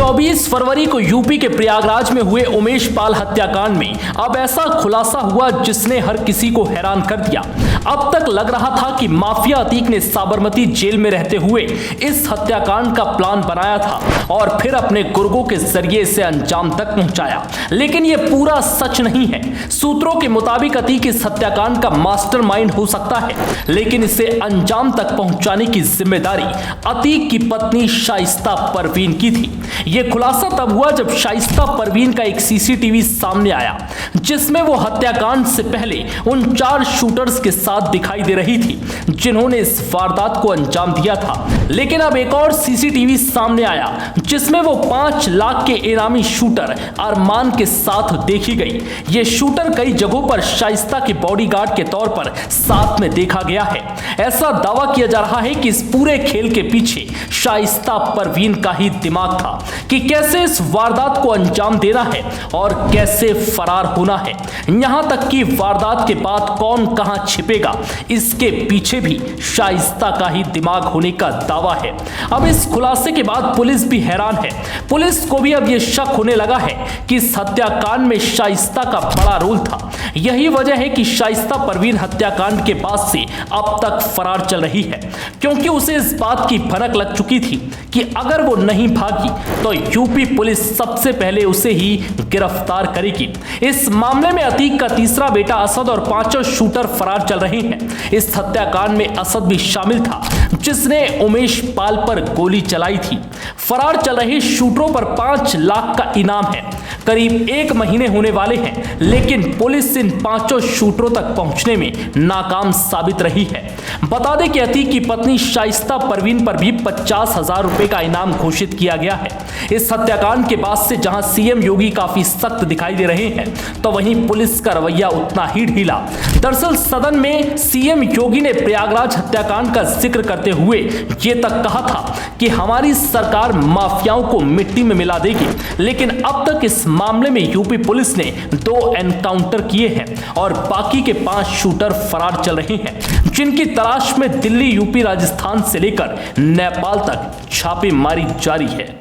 24 फरवरी को यूपी के प्रयागराज में हुए उमेश पाल हत्याकांड में अब ऐसा खुलासा हुआ जिसने हर किसी को हैरान कर दिया। अब तक लग रहा था कि माफिया अतीक ने साबरमती जेल में रहते हुए इस हत्याकांड का प्लान बनाया था और फिर अपने गुर्गों के जरिए इसे अंजाम तक पहुंचाया, लेकिन यह पूरा सच नहीं है। सूत्रों के मुताबिक अतीक इस हत्याकांड का मास्टरमाइंड हो सकता है, लेकिन इसे अंजाम तक पहुंचाने की जिम्मेदारी अतीक की पत्नी शाइस्ता परवीन की थी। यह खुलासा तब हुआ जब शाइस्ता परवीन का एक सीसीटीवी सामने आया जिसमें वो हत्याकांड से पहले उन 4 शूटर्स के साथ दिखाई दे रही थी जिन्होंने इस वारदात को अंजाम दिया था। लेकिन अब एक और सीसीटीवी सामने आया जिसमें वो 5 लाख के इनामी शूटर अरमान के साथ देखी गई। ये शूटर कई जगहों पर शाइस्ता के बॉडीगार्ड के तौर पर साथ में देखा गया है। ऐसा दावा किया जा रहा है कि इस पूरे खेल के पीछे शाइस्ता परवीन का ही दिमाग था कि कैसे इस वारदात को अंजाम देना है और कैसे फरार होना है। यहां तक कि वारदात के बाद कौन कहां छिपेगा, इसके पीछे भी शाइस्ता का ही दिमाग होने का दावा है। अब इस खुलासे के बाद पुलिस भी हैरान है। पुलिस को भी अब यह शक होने लगा है कि इस हत्याकांड में शाइस्ता का बड़ा रोल था। यही वजह है कि शाइस्ता परवीन हत्याकांड के बाद से अब तक फरार चल रही है, क्योंकि उसे इस बात की भनक लग चुकी थी कि अगर वो नहीं भागी तो यूपी पुलिस सबसे पहले उसे ही गिरफ्तार करेगी। इस मामले में अतीक का तीसरा बेटा असद और 5 शूटर फरार चल रहे हैं। इस हत्याकांड में असद भी शामिल था जिसने उमेश पाल पर गोली चलाई थी। फरार चल रहे शूटरों पर 5 लाख का इनाम है। करीब 1 महीने होने वाले हैं, लेकिन पुलिस इन 5 शूटरों तक पहुंचने में नाकाम साबित रही है। बता दें कि अतीक की पत्नी शाइस्ता परवीन पर भी 50,000 रुपए का इनाम घोषित किया गया है। इस हत्याकांड के बाद से जहां सीएम योगी काफी सख्त दिखाई दे रहे हैं, तो वहीं पुलिस का रवैया उतना ही ढीला। दरअसल सदन में सीएम योगी ने प्रयागराज हत्याकांड का जिक्र करते हुए ये तक कहा था कि हमारी सरकार माफियाओं को मिट्टी में मिला देगी, लेकिन अब तक इस मामले में यूपी पुलिस ने 2 एनकाउंटर किए हैं और बाकी के 5 शूटर फरार चल रहे हैं, जिनकी तलाश में दिल्ली, यूपी, राजस्थान से लेकर नेपाल तक छापेमारी जारी है।